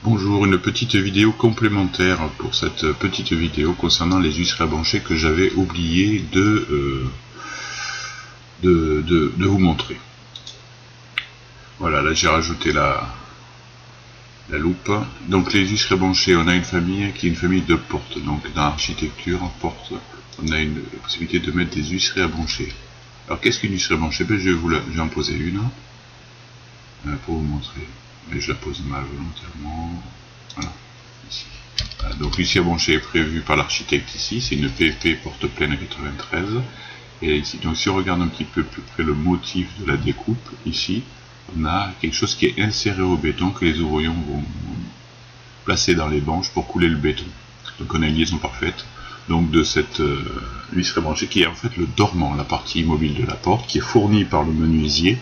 Bonjour, une petite vidéo complémentaire pour cette petite vidéo concernant les huîtres à brancher que j'avais oublié de vous montrer. Voilà, là j'ai rajouté la loupe. Donc les huîtres à brancher, on a une famille qui est une famille de portes. Donc dans l'architecture, en porte, on a une possibilité de mettre des huîtres à brancher. Alors qu'est-ce qu'une huître à brancher? Je vais en poser une pour vous montrer. Et je la pose mal volontairement. Voilà, ici. Voilà, donc l'huître à brancher est prévue par l'architecte ici. C'est une PP porte pleine à 93. Et ici, donc si on regarde un petit peu plus près le motif de la découpe, ici, on a quelque chose qui est inséré au béton que les ouvriers vont placer dans les banches pour couler le béton. Donc on a une liaison parfaite donc de cette huître à brancher qui est en fait le dormant, la partie immobile de la porte, qui est fournie par le menuisier,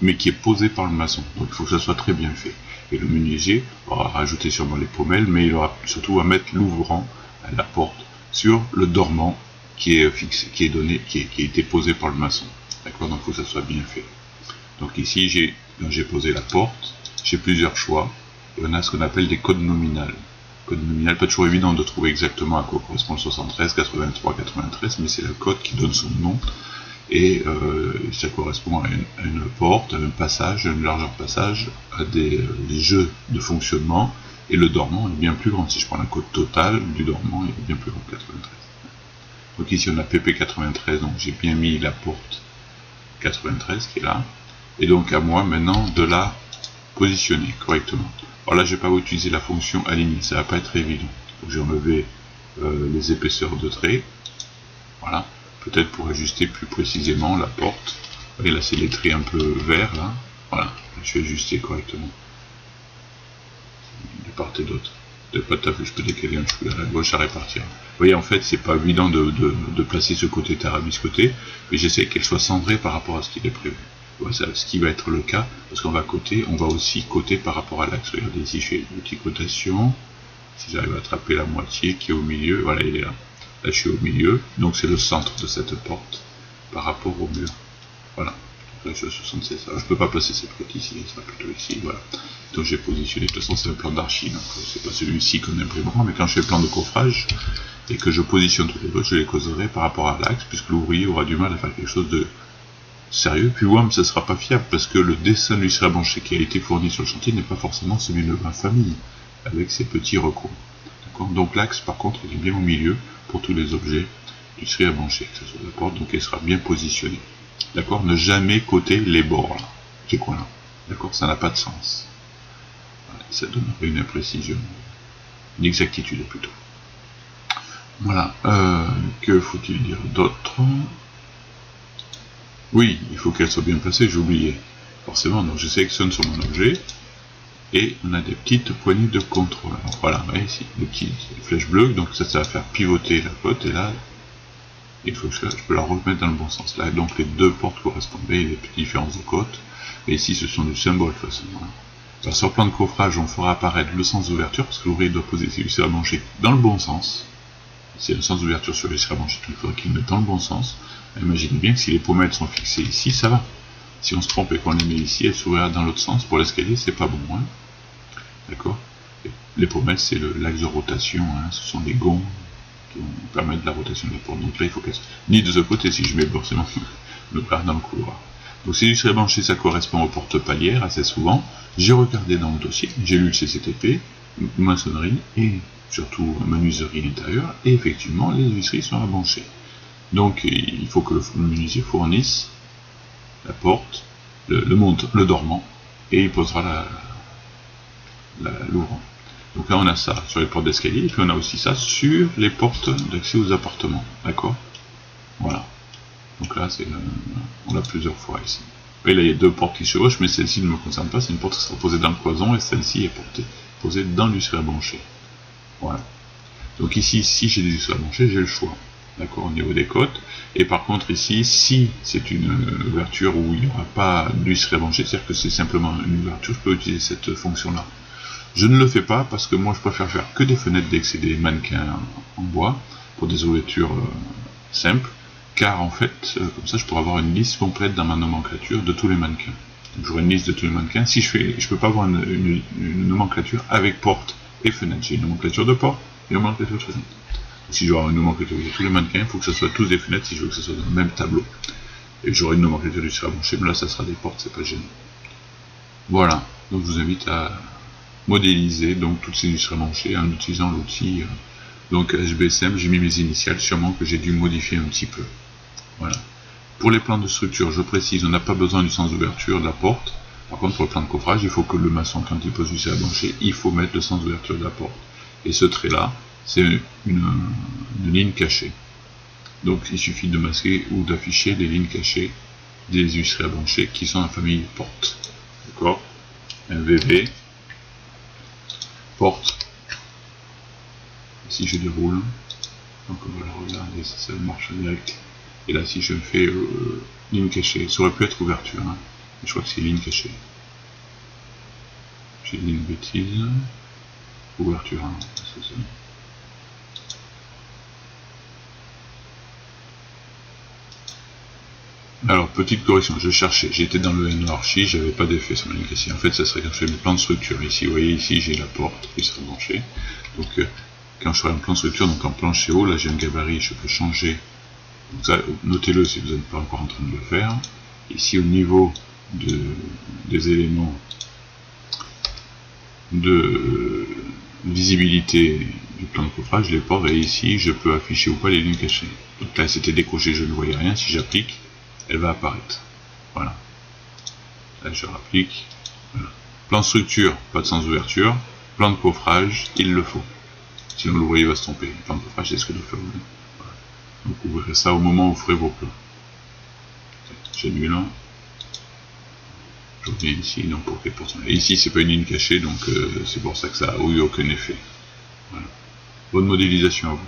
mais qui est posé par le maçon. Donc il faut que ça soit très bien fait. Et le menuisier aura rajouté sûrement les pommelles, mais il aura surtout à mettre l'ouvrant à la porte sur le dormant qui est fixé, qui a été posé par le maçon. D'accord, donc il faut que ça soit bien fait. Donc ici j'ai posé la porte, j'ai plusieurs choix, et on a ce qu'on appelle des codes nominales. Code nominal, pas toujours évident de trouver exactement à quoi correspond le 73, 83, 93, mais c'est le code qui donne son nom. Et ça correspond à une porte, à un passage, à une largeur passage, à des jeux de fonctionnement, et le dormant est bien plus grand. Si je prends la cote totale du dormant, il est bien plus grand que 93. Donc ici on a PP93, donc j'ai bien mis la porte 93 qui est là, et donc à moi maintenant de la positionner correctement. Alors là je ne vais pas utiliser la fonction aligner, ça va pas être évident. Donc j'ai enlevé les épaisseurs de traits, voilà. Peut-être pour ajuster plus précisément la porte. Vous voyez là c'est les traits un peu verts là. Voilà, je vais ajuster correctement. De part et d'autre. De pas tout à fait, je peux décaler un cheveu à la gauche à répartir. Vous voyez en fait c'est pas évident de placer ce côté tarabiscoté, mais j'essaie qu'elle soit centrée par rapport à ce qui est prévu. Voilà, ce qui va être le cas, parce qu'on va coter, on va aussi coter par rapport à l'axe. Regardez ici je fais une petite cotation. Si j'arrive à attraper la moitié qui est au milieu, voilà il est là. Là je suis au milieu, donc c'est le centre de cette porte par rapport au mur. Voilà. Donc là je suis à 76. Alors je ne peux pas placer cette porte ici, elle sera plutôt ici. Voilà. Donc j'ai positionné. De toute façon c'est un plan d'archi, donc c'est pas celui-ci qu'on imprimera, mais quand je fais le plan de coffrage et que je positionne toutes les bottes, je les causerai par rapport à l'axe, puisque l'ouvrier aura du mal à faire quelque chose de sérieux. Puis WAM, ça ne sera pas fiable parce que le dessin de l'huître à brancher qui a été fourni sur le chantier n'est pas forcément celui de ma famille, avec ses petits recours. Donc l'axe par contre il est bien au milieu pour tous les objets d'huître à brancher, que ce soit la porte, donc elle sera bien positionnée. D'accord, ne jamais coter les bords là, ces coins là. D'accord, ça n'a pas de sens. Voilà, ça donnerait une imprécision, une exactitude plutôt. Voilà, que faut-il dire d'autre? Oui, il faut qu'elle soit bien placée, j'ai oublié. Forcément, donc je sélectionne sur mon objet. Et on a des petites poignées de contrôle. Alors voilà, vous voyez ici, des petites flèches bleues, donc ça va faire pivoter la porte, et là, il faut que je peux la remettre dans le bon sens. Là, donc les deux portes correspondent, il y a des petites différences de côte, et ici ce sont des symboles de toute façon. Voilà. Alors, sur le plan de coffrage, on fera apparaître le sens d'ouverture, parce que l'ouvrier doit poser ses huîtres à brancher dans le bon sens. C'est le sens d'ouverture sur les huîtres à brancher, il faudra qu'il le mette dans le bon sens. Imaginez bien que si les pommettes sont fixées ici, ça va. Si on se trompe et qu'on les met ici, elles s'ouvrira dans l'autre sens. Pour l'escalier, c'est pas bon. Hein. D'accord. Les pommettes, c'est l'axe de rotation, hein, ce sont les gonds qui vont permettre la rotation de la porte. Donc là, il faut qu'elle soit ni de ce côté, si je mets forcément le bras dans le couloir. Donc si l'huître à brancher, ça correspond aux portes palières assez souvent. J'ai regardé dans le dossier, j'ai lu le CCTP, maçonnerie et surtout menuiserie intérieure, et effectivement, les huîtres sont à brancher. Donc il faut que le menuisier fournisse la porte, le dormant, et il posera l'ouvrant. Donc là on a ça sur les portes d'escalier, et puis on a aussi ça sur les portes d'accès aux appartements. D'accord. Voilà. Donc là on l'a plusieurs fois ici. Et là il y a deux portes qui se chevauchent, mais celle-ci ne me concerne pas, c'est une porte qui sera posée dans le cloison, et celle-ci est posée dans l'huître à brancher. Voilà. Donc ici, si j'ai des huîtres à brancher, j'ai le choix. D'accord, au niveau des côtes. Et par contre ici, si c'est une ouverture où il n'y aura pas d'huître à brancher, c'est-à-dire que c'est simplement une ouverture, je peux utiliser cette fonction-là. Je ne le fais pas parce que moi je préfère faire que des fenêtres dès que c'est des mannequins en bois, pour des ouvertures simples, car en fait, comme ça je pourrais avoir une liste complète dans ma nomenclature de tous les mannequins. J'aurai une liste de tous les mannequins. Si je peux pas avoir une nomenclature avec porte et fenêtre. J'ai une nomenclature de porte et une nomenclature de fenêtre. Si je veux avoir une nomenclature de tous les mannequins, il faut que ce soit tous des fenêtres si je veux que ce soit dans le même tableau. Et j'aurai une nomenclature du tissu à brancher, mais là ça sera des portes, c'est pas gênant. Voilà, donc je vous invite à modéliser donc toutes ces illustrations branchées en utilisant l'outil donc HBSM. J'ai mis mes initiales, sûrement que j'ai dû modifier un petit peu. Voilà. Pour les plans de structure, je précise, on n'a pas besoin du sens d'ouverture de la porte. Par contre, pour le plan de coffrage, il faut que le maçon, quand il pose du tissu à brancher, il faut mettre le sens d'ouverture de la porte. Et ce trait-là, c'est une ligne cachée. Donc il suffit de masquer ou d'afficher les lignes cachées des illustrés à brancher qui sont en famille porte. D'accord? Un VV, porte. Si je déroule, donc on va le regarder si ça marche direct. Et là, si je fais ligne cachée, ça aurait pu être ouverture, hein. Je crois que c'est ligne cachée. J'ai dit une bêtise. Ouverture, hein. C'est ça. Alors, petite correction, je cherchais, j'étais dans le N-Archi, j'avais pas d'effet sur ma ligne cachée. En fait, ça serait quand je fais le plan de structure. Ici, vous voyez, ici, j'ai la porte qui sera branchée. Donc, quand je ferai un plan de structure, donc en plancher haut, là j'ai un gabarit, je peux changer. Donc ça, notez-le si vous n'êtes pas encore en train de le faire. Ici, au niveau des éléments de visibilité du plan de coffrage, les portes, et ici, je peux afficher ou pas les lignes cachées. Donc là, c'était décroché, je ne voyais rien. Si j'applique, elle va apparaître. Voilà. Là, je rapplique. Voilà. Plan de structure, pas de sens d'ouverture. Plan de coffrage, il le faut. Sinon, l'ouvrier va se tromper. Le plan de coffrage, c'est ce que nous faisons. Voilà. Donc, vous verrez ça au moment où vous ferez vos plans. J'annule. Je reviens ici, donc OK pour ça. Et ici, c'est pas une ligne cachée, donc c'est pour ça que ça a eu aucun effet. Voilà. Bonne modélisation à vous.